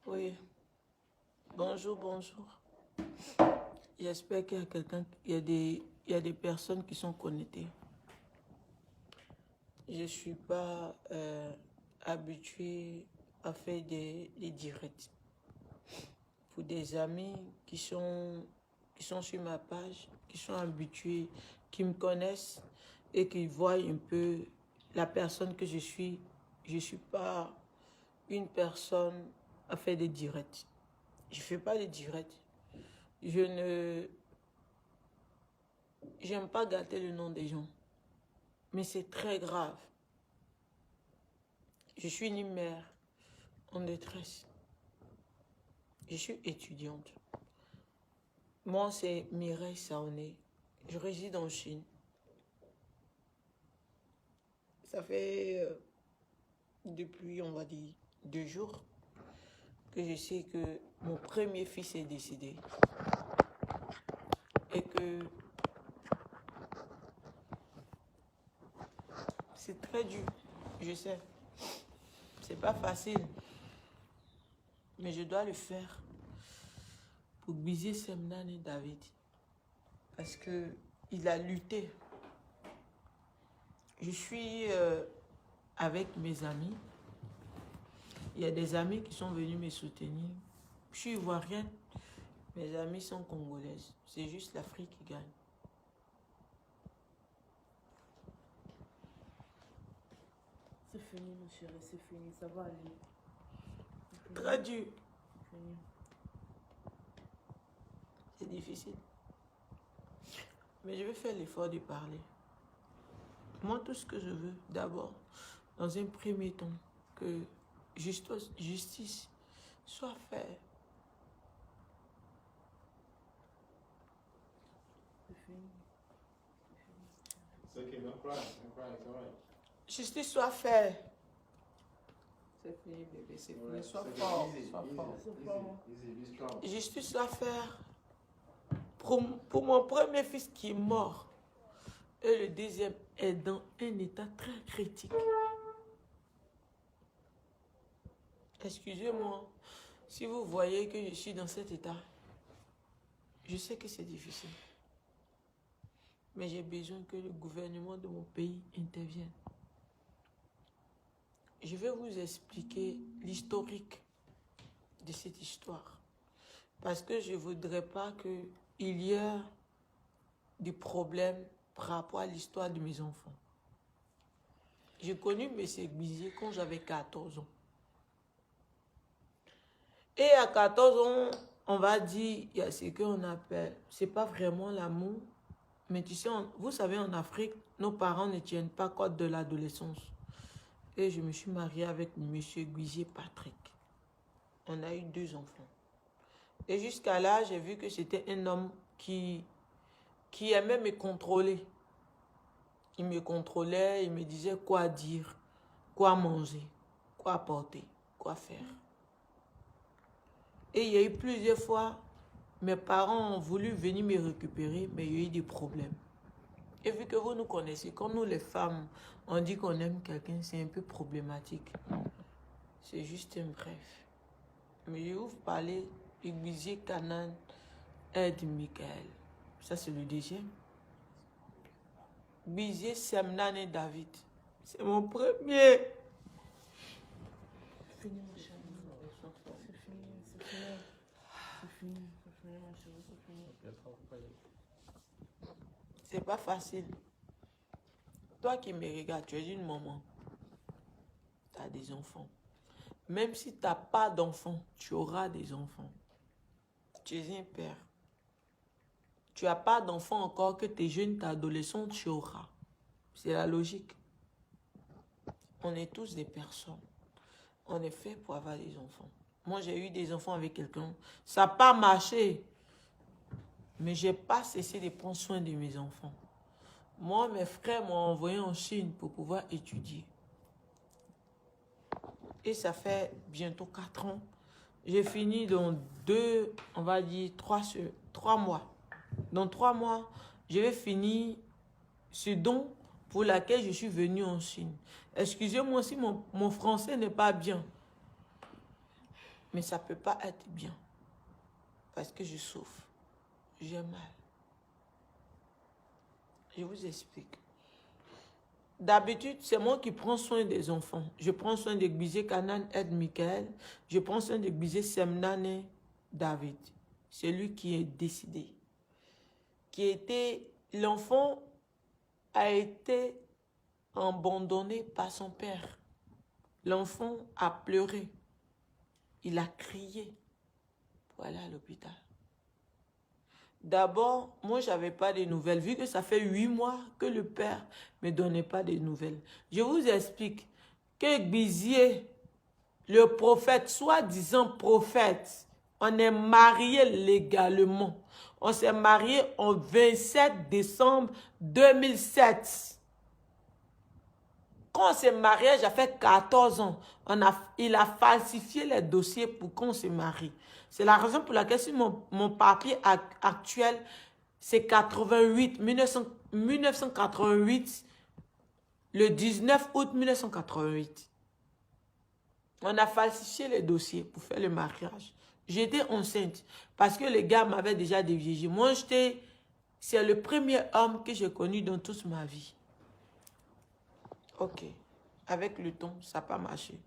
Oui, bonjour, bonjour. J'espère qu'il y a quelqu'un, il y a des personnes qui sont connectées. Je ne suis pas habituée à faire des directs. Pour des amis qui sont sur ma page, qui sont habitués, qui me connaissent et qui voient un peu la personne que je suis pas une personne à faire des directs. Je ne fais pas de directs. J'aime pas gâter le nom des gens. Mais c'est très grave. Je suis une mère en détresse. Je suis étudiante. Moi, c'est Mireille Saoné. Je réside en Chine. Ça fait depuis, on va dire, 2 jours que je sais que mon premier fils est décédé. Et que c'est très dur, je sais. C'est pas facile. Mais je dois le faire pour Bizier Semnan et David. Parce que il a lutté. Je suis avec mes amis. Il y a des amis qui sont venus me soutenir. Je suis ivoirienne. Mes amis sont congolaises. C'est juste l'Afrique qui gagne. C'est fini, mon chéri, c'est fini, ça va aller. Très dur. C'est difficile. Mais je vais faire l'effort de parler. Moi, tout ce que je veux, d'abord, dans un premier temps, que justice soit faite. C'est fini. It's okay, don't cry, it's alright. Justice soit faite. C'est fini, bébé, c'est fini. Sois fort, sois fort. Easy, be strong. Justice soit faite pour mon premier fils qui est mort. Et le deuxième est dans un état très critique. Excusez-moi, si vous voyez que je suis dans cet état, je sais que c'est difficile. Mais j'ai besoin que le gouvernement de mon pays intervienne. Je vais vous expliquer l'historique de cette histoire. Parce que je ne voudrais pas qu'il y ait des problèmes par rapport à l'histoire de mes enfants. J'ai connu M. Bizier quand j'avais 14 ans. Et à 14 ans, on va dire, il y a ce qu'on appelle, c'est pas vraiment l'amour, mais tu sais, vous savez, en Afrique, nos parents ne tiennent pas compte de l'adolescence. Et je me suis mariée avec M. Bizier Patrick. On a eu 2 enfants. Et jusqu'à là, j'ai vu que c'était un homme qui aimait me contrôler. Il me contrôlait, il me disait quoi dire, quoi manger, quoi porter, quoi faire. Et il y a eu plusieurs fois, mes parents ont voulu venir me récupérer, mais il y a eu des problèmes. Et vu que vous nous connaissez, quand nous les femmes, on dit qu'on aime quelqu'un, c'est un peu problématique. C'est juste un bref. Mais je vais vous parler de Bizier Canaan et de Michael. Ça, c'est le deuxième. Bizier Semnan et David. C'est mon premier. C'est fini, mon chéri. C'est fini, c'est fini. C'est fini, c'est fini, mon chéri, c'est fini. C'est pas facile. Toi qui me regardes, tu es une maman. Tu as des enfants. Même si tu n'as pas d'enfants, tu auras des enfants. Tu es un père. Tu n'as pas d'enfants encore, que tu es jeune, tu es adolescent, tu auras. C'est la logique. On est tous des personnes. On est fait pour avoir des enfants. Moi, j'ai eu des enfants avec quelqu'un. Ça n'a pas marché. Mais je n'ai pas cessé de prendre soin de mes enfants. Moi, mes frères m'ont envoyé en Chine pour pouvoir étudier. Et ça fait bientôt 4 ans. J'ai fini dans 3 mois. Dans 3 mois, je vais finir ce don pour lequel je suis venue en Chine. Excusez-moi si mon français n'est pas bien. Mais ça ne peut pas être bien. Parce que je souffre. J'ai mal. Je vous explique. D'habitude, c'est moi qui prends soin des enfants. Je prends soin de Gbizé Kanan Ed Michael. Je prends soin de Gbizé Semnane David. C'est lui qui est décidé. L'enfant a été abandonné par son père. L'enfant a pleuré. Il a crié pour aller à l'hôpital. D'abord, moi, je n'avais pas de nouvelles, vu que ça fait 8 mois que le père ne me donnait pas de nouvelles. Je vous explique que Gbizé, le prophète, soi-disant prophète, on est marié légalement. On s'est marié en 27 décembre 2007. Quand on s'est marié, j'avais 14 ans. Il a falsifié les dossiers pour qu'on se marie. C'est la raison pour laquelle si mon papier actuel, c'est 1988, le 19 août 1988. On a falsifié les dossiers pour faire le mariage. J'étais enceinte parce que les gars m'avaient déjà déviégé. Moi, c'est le premier homme que j'ai connu dans toute ma vie. Ok. Avec le temps, ça n'a pas marché.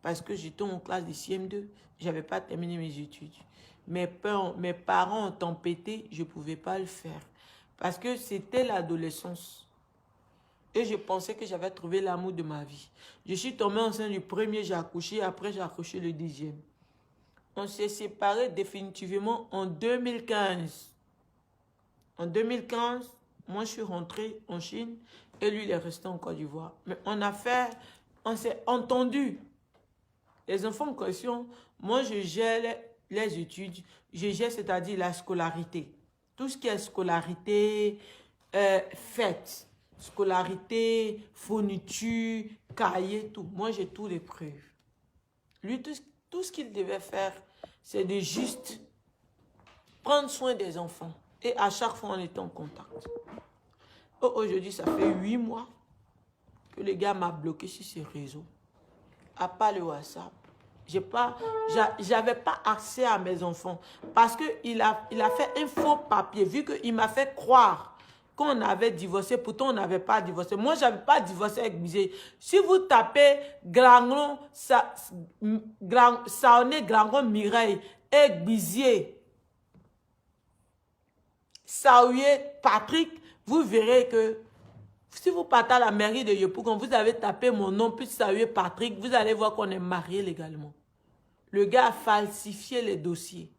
Parce que j'étais en classe de CM2, je n'avais pas terminé mes études. Mes parents ont tempêté, je ne pouvais pas le faire. Parce que c'était l'adolescence. Et je pensais que j'avais trouvé l'amour de ma vie. Je suis tombée enceinte du premier, j'ai accouché, après j'ai accouché le deuxième. On s'est séparés définitivement en 2015. En 2015, moi je suis rentrée en Chine et lui il est resté en Côte d'Ivoire. Mais on s'est entendu. Les enfants en question, moi je gère les études, je gère c'est-à-dire la scolarité. Tout ce qui est scolarité, fête, scolarité, fourniture, cahier, tout. Moi j'ai tous les preuves. Lui, tout ce qu'il devait faire, c'est de juste prendre soin des enfants. Et à chaque fois, on était en contact. Aujourd'hui, ça fait 8 mois que le gars m'a bloqué sur ses réseaux. À part le WhatsApp. J'avais pas accès à mes enfants. Parce qu'il a fait un faux papier. Vu qu'il m'a fait croire qu'on avait divorcé. Pourtant, on n'avait pas divorcé. Moi, je n'avais pas divorcé avec Gbizé. Si vous tapez Grangon, Saoné, Grangon, Mireille et Gbizé, Saouye, Patrick, vous verrez que si vous partez à la mairie de Yopougon, vous avez tapé mon nom, puis Saouye, Patrick, vous allez voir qu'on est mariés légalement. Le gars a falsifié les dossiers.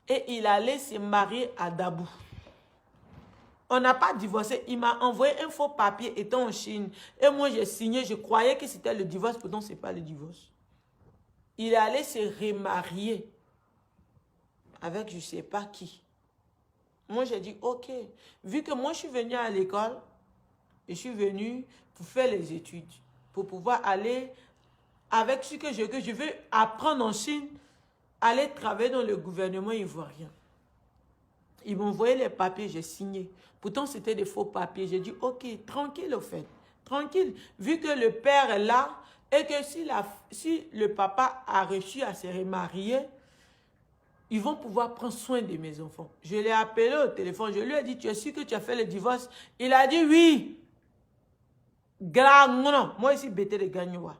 Et il allait se marier à Dabou. On n'a pas divorcé. Il m'a envoyé un faux papier étant en Chine. Et moi, j'ai signé. Je croyais que c'était le divorce. Pourtant, ce n'est pas le divorce. Il allait se remarier avec je ne sais pas qui. Moi, j'ai dit, ok. Vu que moi, je suis venue à l'école, et je suis venue pour faire les études, pour pouvoir aller avec ce que je veux apprendre en Chine, aller travailler dans le gouvernement ivoirien. Ils m'ont envoyé les papiers, j'ai signé. Pourtant, c'était des faux papiers. J'ai dit, ok, tranquille au fait. Tranquille. Vu que le père est là et que si le papa a réussi à se remarier, ils vont pouvoir prendre soin de mes enfants. Je l'ai appelé au téléphone. Je lui ai dit, tu es sûr que tu as fait le divorce? Il a dit oui. Non. Moi ici, bêté de Gagnoua.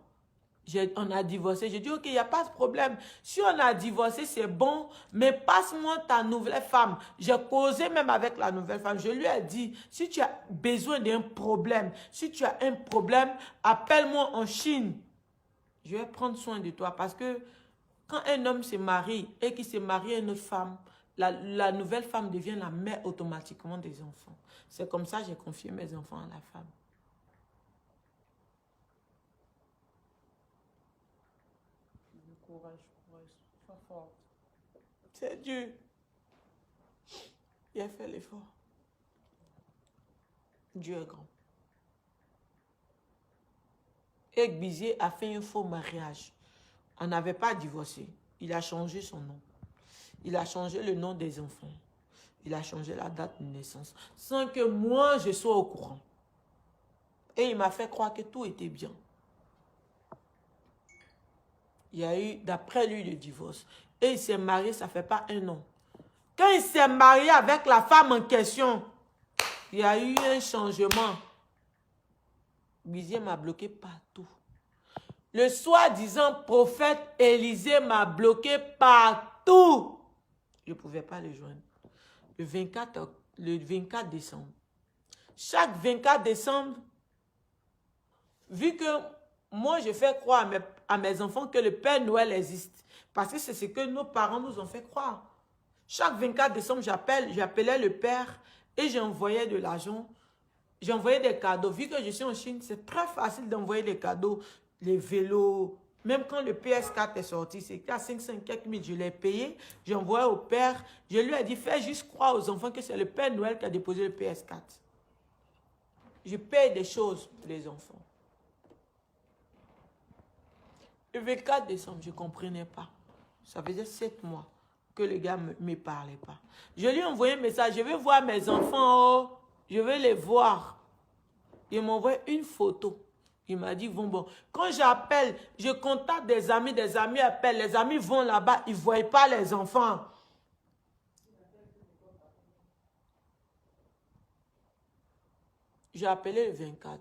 On a divorcé. J'ai dit, ok, il n'y a pas de problème. Si on a divorcé, c'est bon, mais passe-moi ta nouvelle femme. J'ai causé même avec la nouvelle femme. Je lui ai dit, si tu as besoin d'un problème, si tu as un problème, appelle-moi en Chine. Je vais prendre soin de toi parce que quand un homme se marie et qu'il se marie à une autre femme, la nouvelle femme devient la mère automatiquement des enfants. C'est comme ça que j'ai confié mes enfants à la femme. Courage, sois forte. C'est dur. Il a fait l'effort. Dieu est grand. Et Gbizé a fait un faux mariage. On n'avait pas divorcé. Il a changé son nom. Il a changé le nom des enfants. Il a changé la date de naissance. Sans que moi, je sois au courant. Et il m'a fait croire que tout était bien. il y a eu, d'après lui, le divorce. Et il s'est marié, ça ne fait pas 1 an. Quand il s'est marié avec la femme en question, il y a eu un changement. Bizier m'a bloqué partout. Le soi-disant prophète Élisée m'a bloqué partout. Je ne pouvais pas le joindre. Le 24 décembre. Chaque 24 décembre, vu que moi, je fais croire à mes enfants que le Père Noël existe. Parce que c'est ce que nos parents nous ont fait croire. Chaque 24 décembre, j'appelais le Père et j'envoyais de l'argent. J'envoyais des cadeaux. Vu que je suis en Chine, c'est très facile d'envoyer des cadeaux. Les vélos. Même quand le PS4 est sorti, c'était à 500 quelques mille. Je l'ai payé. J'ai envoyé au Père. Je lui ai dit, fais juste croire aux enfants que c'est le Père Noël qui a déposé le PS4. Je paye des choses pour les enfants. Le 24 décembre, je ne comprenais pas. Ça faisait 7 mois que le gars ne me parlait pas. Je lui ai envoyé un message. Je vais voir mes enfants. Oh, je vais les voir. Il m'a envoyé une photo. Il m'a dit, bon. Quand j'appelle, je contacte des amis appellent. Les amis vont là-bas, ils ne voient pas les enfants. J'ai appelé le 24.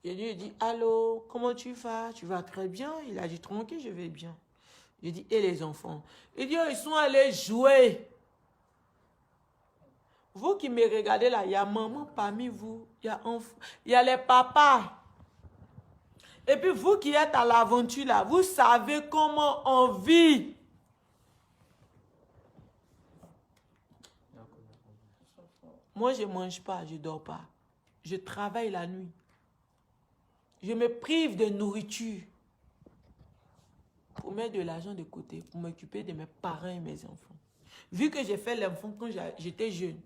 Je lui ai dit, allô, comment tu vas? Tu vas très bien? Il a dit, tranquille, je vais bien. J'ai dit, et les enfants? Il dit, oh, ils sont allés jouer. Vous qui me regardez là, il y a maman parmi vous, il y a les papas. Et puis vous qui êtes à l'aventure là, vous savez comment on vit. Moi, je ne mange pas, je ne dors pas. Je travaille la nuit. Je me prive de nourriture pour mettre de l'argent de côté, pour m'occuper de mes parents et mes enfants. Vu que j'ai fait l'enfant quand j'étais jeune,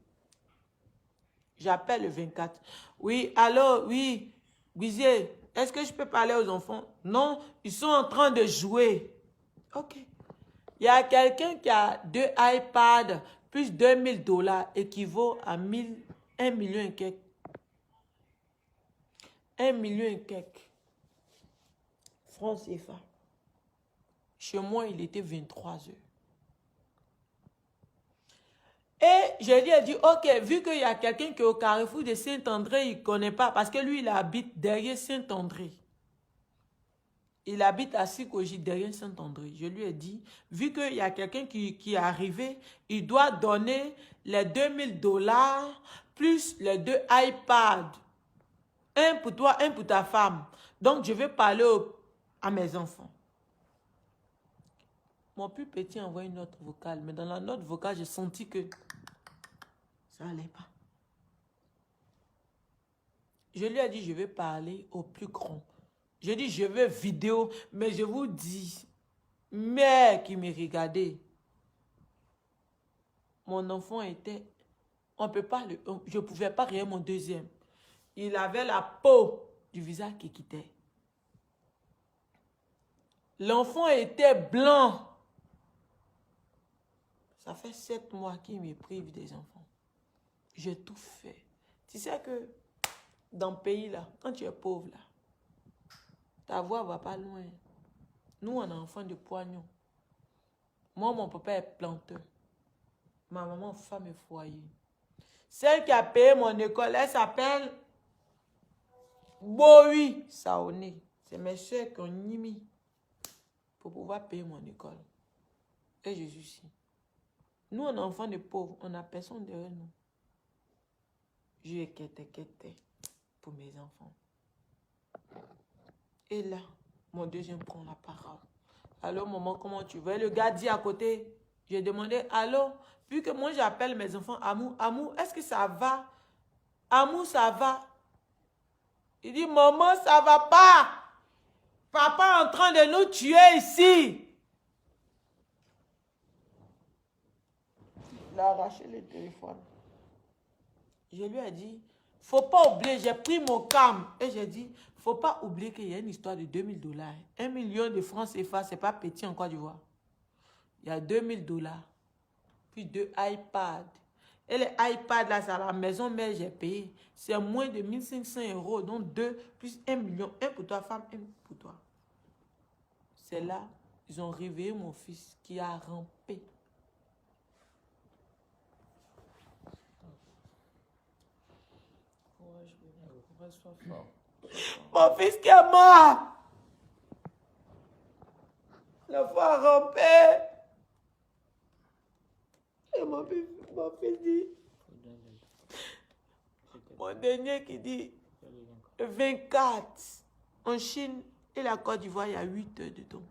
j'appelle le 24. Oui, allô, oui, Bizier, est-ce que je peux parler aux enfants? Non, ils sont en train de jouer. Ok. Il y a quelqu'un qui a 2 iPads plus $2000 équivaut à 1 million et quelques. 1 million et quelques francs CFA. Chez moi, il était 23 heures. Et je lui ai dit, ok, vu qu'il y a quelqu'un qui est au carrefour de Saint-André, il ne connaît pas, parce que lui, il habite derrière Saint-André. Il habite à Sikoji, derrière Saint-André. Je lui ai dit, vu qu'il y a quelqu'un qui est arrivé, il doit donner les $2000 plus les 2 iPads. Un pour toi, un pour ta femme. Donc, je vais parler à mes enfants. Mon plus petit a envoyé une note vocale, mais dans la note vocale, j'ai senti que ça n'allait pas. Je lui ai dit, je vais parler au plus grand. Je dis, je veux vidéo, mais je vous dis, mère qui me regardait, mon enfant était, je ne pouvais pas regarder mon deuxième. Il avait la peau du visage qui quittait. L'enfant était blanc. Ça fait 7 mois qu'il me prive des enfants. J'ai tout fait. Tu sais que dans le pays là, quand tu es pauvre là, ta voix ne va pas loin. Nous, on est enfants de poignons. Moi, mon papa est planteur. Ma maman, femme et foyer. Celle qui a payé mon école, elle s'appelle Bowie Saoné. C'est mes soeurs qui ont mis pour pouvoir payer mon école. Et je suis ici. Nous, on est enfants de pauvres. On n'a personne derrière nous. Je quittais pour mes enfants. Et là, mon deuxième prend la parole. Allô, maman, comment tu vas? Le gars dit à côté, j'ai demandé, allô, vu que moi j'appelle mes enfants Amou, Amou, est-ce que ça va? Amou, ça va? Il dit, maman, ça va pas. Papa est en train de nous tuer ici. Il a arraché le téléphone. Je lui ai dit, faut pas oublier, j'ai pris mon calme. Et j'ai dit, faut pas oublier qu'il y a une histoire de $2000. 1 million de francs CFA, c'est pas petit en Côte d'Ivoire. Il y a $2000. Puis 2 iPads. Et les iPads là, c'est à la maison, mais j'ai payé. C'est moins de 1500 €. Donc 2 plus 1 million. Un pour toi, femme, un pour toi. C'est là, ils ont réveillé mon fils qui a rampé. Courage, bébé. Courage, sois fort. Mon fils qui est mort. L'enfant a rampé. Et mon fils dit, mon dernier qui dit, le 24, en Chine et la Côte d'Ivoire, il y a 8 heures de temps.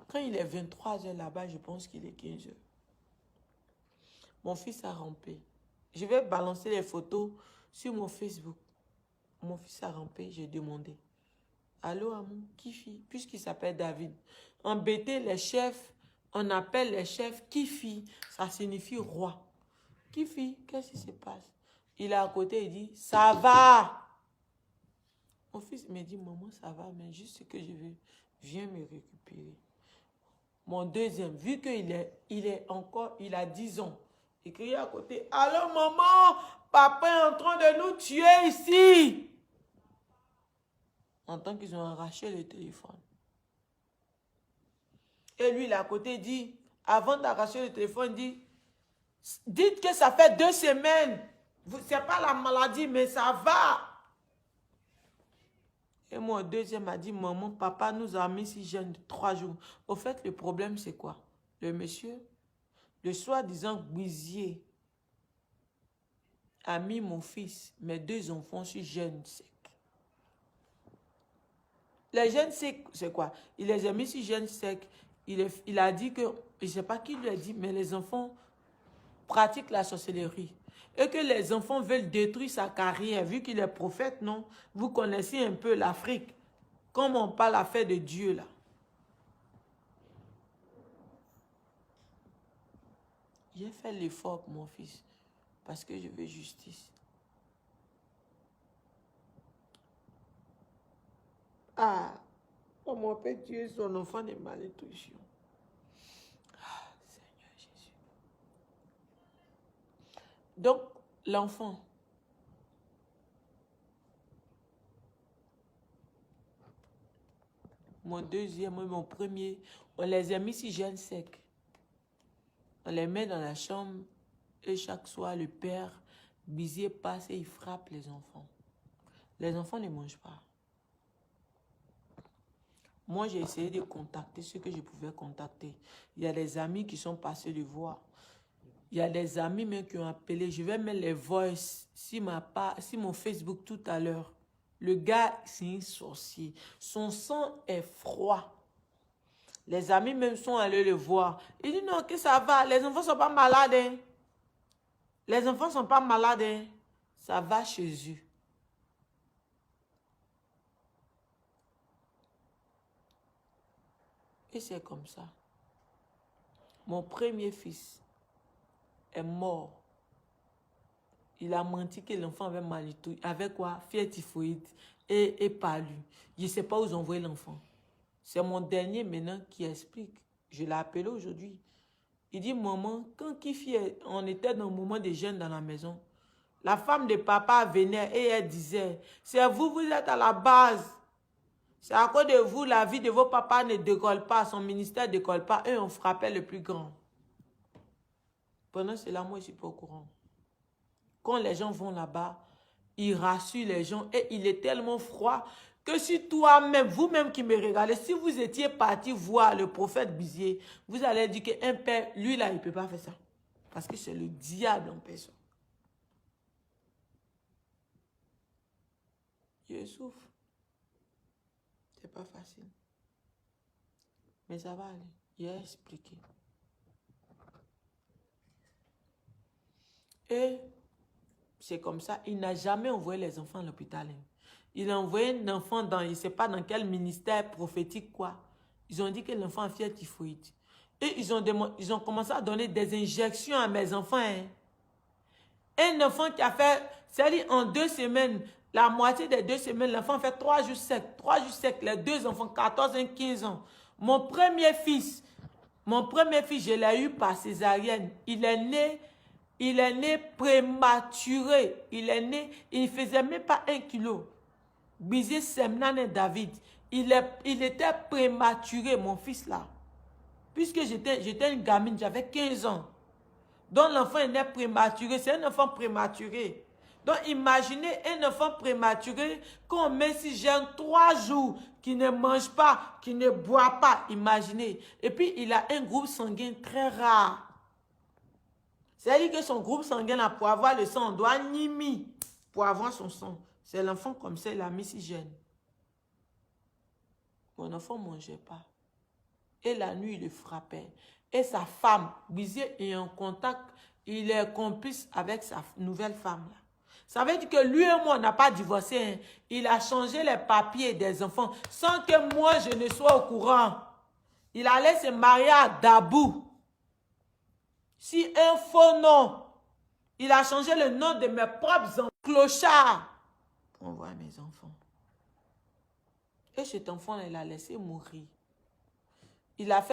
Quand il est 23 heures là-bas, je pense qu'il est 15 heures. Mon fils a rampé. Je vais balancer les photos sur mon Facebook. Mon fils a rampé, j'ai demandé. Allô, amour, Kifi, puisqu'il s'appelle David. Embêter les chefs, on appelle les chefs Kifi, ça signifie roi. Kifi, qu'est-ce qui se passe? Il est à côté, il dit, ça va. Mon fils me dit, maman, ça va, mais juste ce que je veux, viens me récupérer. Mon deuxième, vu qu'il il a 10 ans, il crie à côté, allô, maman, papa est en train de nous tuer ici. En tant qu'ils ont arraché le téléphone. Et lui, il est à côté, il dit, avant d'arracher le téléphone, il dit, dites que ça fait 2 semaines. C'est pas la maladie, mais ça va. Et mon deuxième a dit, maman, papa nous a mis si jeune de 3 jours. Au fait, le problème, c'est quoi? Le monsieur, le soi-disant guisier, a mis mon fils, mes 2 enfants sur jeûne sec. Les jeunes secs, c'est quoi? Il les a mis sur jeûne sec. Il a dit que, je ne sais pas qui lui a dit, mais les enfants pratiquent la sorcellerie. Et que les enfants veulent détruire sa carrière, vu qu'il est prophète, non? Vous connaissez un peu l'Afrique. Comme on parle l'affaire de Dieu, là. J'ai fait l'effort pour mon fils, parce que je veux justice. Ah, comment peut tuer son enfant de malnutrition? Ah, Seigneur Jésus. Donc, l'enfant. Mon deuxième, mon premier, on les a mis si jeunes secs. On les met dans la chambre et chaque soir, le père, Bizier, passe et il frappe les enfants. Les enfants ne mangent pas. Moi, j'ai essayé de contacter ceux que je pouvais contacter. Il y a des amis qui sont passés le voir. Il y a des amis même qui ont appelé. Je vais mettre les voices sur mon Facebook tout à l'heure. Le gars, c'est un sorcier. Son sang est froid. Les amis même sont allés le voir. Il dit non, que ça va. Les enfants ne sont pas malades. Hein. Les enfants ne sont pas malades. Hein. Ça va chez eux. Et c'est comme ça. Mon premier fils est mort. Il a menti que l'enfant avait malnutrition. Avec quoi? Fièvre typhoïde et palu. Je ne sais pas où ils ont envoyé l'enfant. C'est mon dernier maintenant qui explique. Je l'ai appelé aujourd'hui. Il dit, maman, quand Kifi, on était dans le moment de jeûne dans la maison, la femme de papa venait et elle disait, c'est vous, vous êtes à la base. C'est à cause de vous, la vie de vos papas ne décolle pas, son ministère ne décolle pas. Eux, on frappait le plus grand. Pendant cela, moi, je ne suis pas au courant. Quand les gens vont là-bas, ils rassurent les gens et il est tellement froid que si toi-même, vous-même qui me regardez, si vous étiez parti voir le prophète Bizier, vous allez dire qu'un père, lui là, il ne peut pas faire ça. Parce que c'est le diable en personne. Je souffre. C'est pas facile. Mais ça va aller. J'ai expliqué. Et c'est comme ça. Il n'a jamais envoyé les enfants à l'hôpital. Il a envoyé un enfant dans, je ne sais pas dans quel ministère prophétique, quoi. Ils ont dit que l'enfant a fièvre typhoïde. Et ils ont commencé à donner des injections à mes enfants. Hein. Un enfant qui a fait, c'est-à-dire en 2 semaines, la moitié des 2 semaines, l'enfant fait 3 jours secs. 3 jours secs, les 2 enfants, 14 et 15 ans. Mon premier fils, je l'ai eu par césarienne. Il est né prématuré. Il est né, il ne faisait même pas 1 kilo. Bizier Semnan et David. il était prématuré, mon fils là. Puisque j'étais une gamine, j'avais 15 ans. Donc l'enfant est né prématuré, c'est un enfant prématuré. Donc imaginez un enfant prématuré qu'on met si jeune 3 jours, qui ne mange pas, qui ne boit pas, imaginez. Et puis il a un groupe sanguin très rare. C'est-à-dire que son groupe sanguin là, pour avoir le sang, on doit nimi pour avoir son sang. C'est l'enfant comme ça, il a mis si jeune. Mon enfant ne mangeait pas. Et la nuit, il le frappait. Et sa femme, Bizier est en contact, il est complice avec sa nouvelle femme là. Ça veut dire que lui et moi, on n'a pas divorcé. Hein. Il a changé les papiers des enfants sans que moi, je ne sois au courant. Il allait se marier à Dabou. Si un faux nom, il a changé le nom de mes propres enfants. Clochard. Pour envoyer mes enfants. Et cet enfant, il a laissé mourir. Il a fait